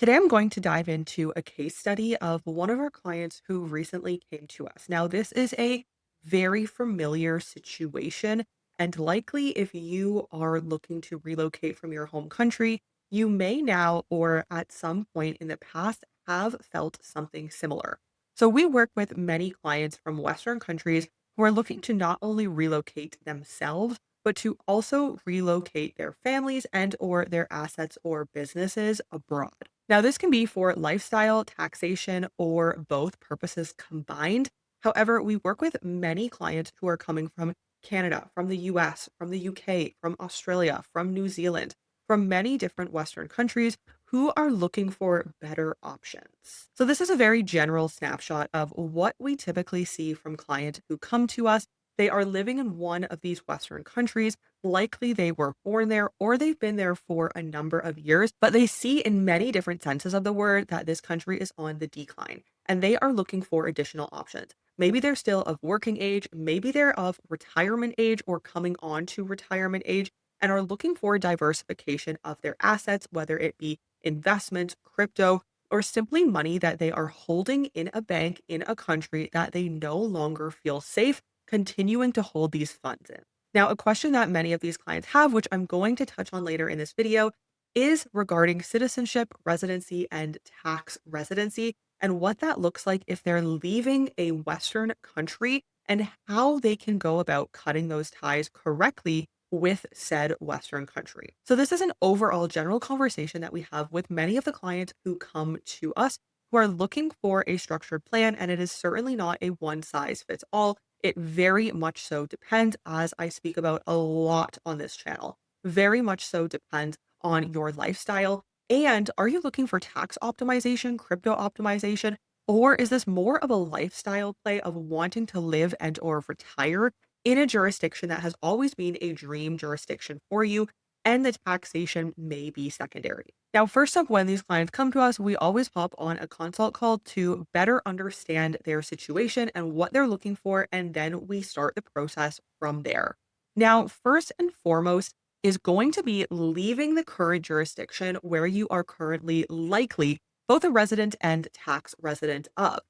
Today, I'm going to dive into a case study of one of our clients who recently came to us. Now, this is a very familiar situation, and likely if you are looking to relocate from your home country, you may now or at some point in the past have felt something similar. So, we work with many clients from Western countries who are looking to not only relocate themselves, but to also relocate their families and or their assets or businesses abroad. Now, this can be for lifestyle, taxation, or both purposes combined. However, we work with many clients who are coming from Canada, from the US, from the UK, from Australia, from New Zealand, from many different Western countries who are looking for better options. So, this is a very general snapshot of what we typically see from clients who come to us. They are living in one of these Western countries. Likely they were born there or they've been there for a number of years, but they see in many different senses of the word that this country is on the decline and they are looking for additional options. Maybe they're still of working age, maybe they're of retirement age or coming on to retirement age and are looking for diversification of their assets, whether it be investments, crypto, or simply money that they are holding in a bank in a country that they no longer feel safe continuing to hold these funds in. Now, a question that many of these clients have, which I'm going to touch on later in this video, is regarding citizenship, residency, and tax residency, and what that looks like if they're leaving a Western country and how they can go about cutting those ties correctly with said Western country. So, this is an overall general conversation that we have with many of the clients who come to us who are looking for a structured plan, and it is certainly not a one size fits all. It very much so depends, as I speak about a lot on this channel. Very much so depends on your lifestyle. And are you looking for tax optimization, crypto optimization, or is this more of a lifestyle play of wanting to live and or retire in a jurisdiction that has always been a dream jurisdiction for you and the taxation may be secondary? Now, first up, when these clients come to us, we always pop on a consult call to better understand their situation and what they're looking for, and then we start the process from there. Now, first and foremost is going to be leaving the current jurisdiction where you are currently likely both a resident and tax resident of.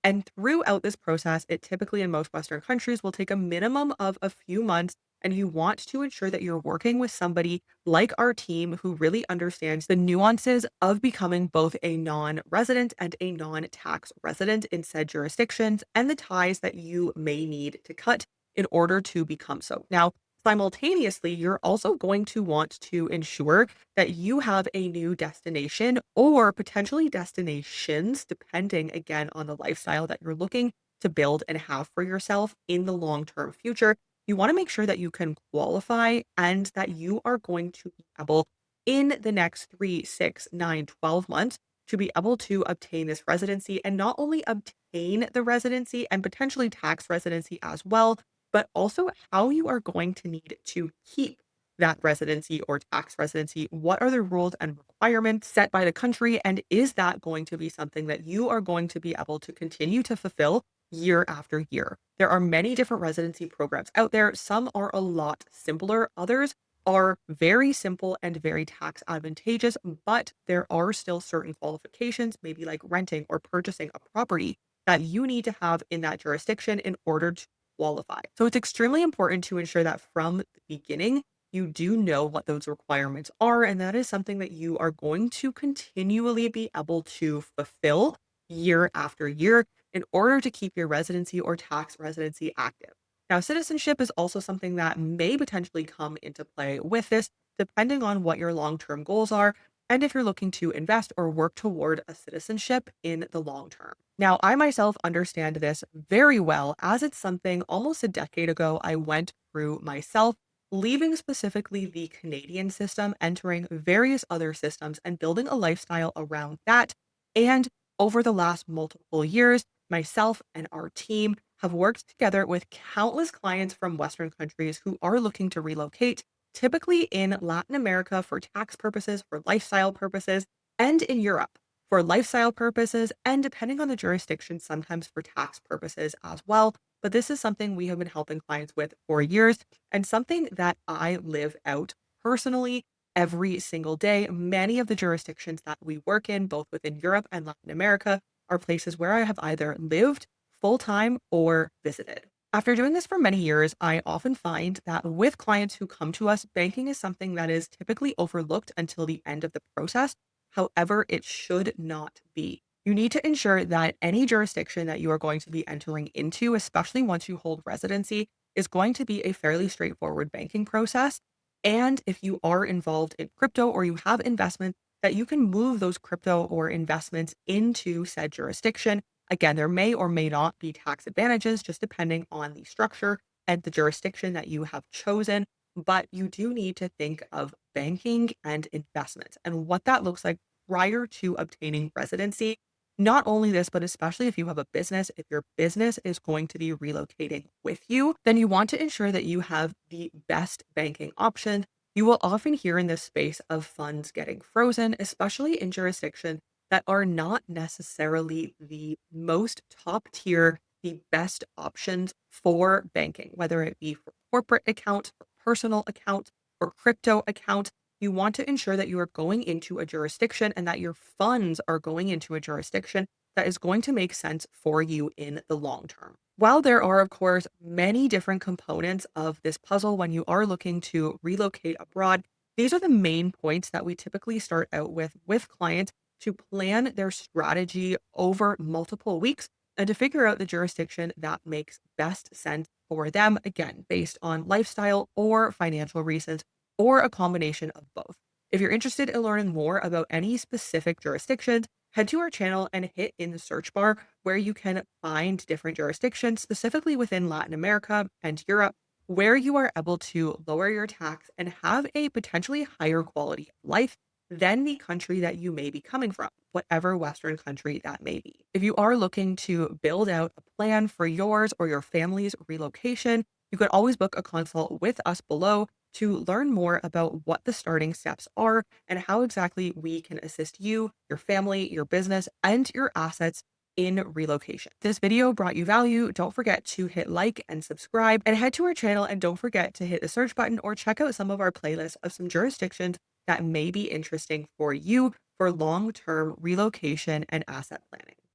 And throughout this process, it typically in most Western countries will take a minimum of a few months. And you want to ensure that you're working with somebody like our team who really understands the nuances of becoming both a non resident and a non tax resident in said jurisdictions and the ties that you may need to cut in order to become so. Now, simultaneously, you're also going to want to ensure that you have a new destination or potentially destinations, depending again on the lifestyle that you're looking to build and have for yourself in the long term future. You want to make sure that you can qualify and that you are going to be able in the next 3, 6, 9, 12 months to be able to obtain this residency and not only obtain the residency and potentially tax residency as well, but also how you are going to need to keep that residency or tax residency. What are the rules and requirements set by the country? And is that going to be something that you are going to be able to continue to fulfill year after year? There are many different residency programs out there. Some are a lot simpler, others are very simple and very tax advantageous, but there are still certain qualifications, maybe like renting or purchasing a property that you need to have in that jurisdiction in order to qualify. So it's extremely important to ensure that from the beginning, you do know what those requirements are. And that is something that you are going to continually be able to fulfill year after year in order to keep your residency or tax residency active. Now, citizenship is also something that may potentially come into play with this, depending on what your long term goals are and if you're looking to invest or work toward a citizenship in the long term. Now, I myself understand this very well as it's something almost a decade ago I went through myself, leaving specifically the Canadian system, entering various other systems, and building a lifestyle around that. And over the last multiple years, myself and our team have worked together with countless clients from Western countries who are looking to relocate, typically in Latin America for tax purposes, for lifestyle purposes, and in Europe for lifestyle purposes, and depending on the jurisdiction, sometimes for tax purposes as well. But this is something we have been helping clients with for years and something that I live out personally every single day. Many of the jurisdictions that we work in, both within Europe and Latin America, are places where I have either lived full time or visited. After doing this for many years, I often find that with clients who come to us, banking is something that is typically overlooked until the end of the process. However, it should not be. You need to ensure that any jurisdiction that you are going to be entering into, especially once you hold residency, is going to be a fairly straightforward banking process. And if you are involved in crypto or you have investments, that you can move those crypto or investments into said jurisdiction. Again, there may or may not be tax advantages, just depending on the structure and the jurisdiction that you have chosen. But you do need to think of banking and investments and what that looks like prior to obtaining residency. Not only this, but especially if you have a business, if your business is going to be relocating with you, then you want to ensure that you have the best banking option. You will often hear in this space of funds getting frozen, especially in jurisdictions that are not necessarily the most top tier, the best options for banking, whether it be for corporate accounts, for personal accounts, or crypto accounts. You want to ensure that you are going into a jurisdiction and that your funds are going into a jurisdiction that is going to make sense for you in the long term. While there are, of course, many different components of this puzzle when you are looking to relocate abroad, these are the main points that we typically start out with clients to plan their strategy over multiple weeks and to figure out the jurisdiction that makes best sense for them, again, based on lifestyle or financial reasons or a combination of both. If you're interested in learning more about any specific jurisdictions, head to our channel and hit in the search bar where you can find different jurisdictions, specifically within Latin America and Europe, where you are able to lower your tax and have a potentially higher quality of life than the country that you may be coming from, whatever Western country that may be. If you are looking to build out a plan for yours or your family's relocation, you could always book a consult with us below to learn more about what the starting steps are and how exactly we can assist you, your family, your business, and your assets in relocation. If this video brought you value, don't forget to hit like and subscribe and head to our channel, and don't forget to hit the search button or check out some of our playlists of some jurisdictions that may be interesting for you for long-term relocation and asset planning.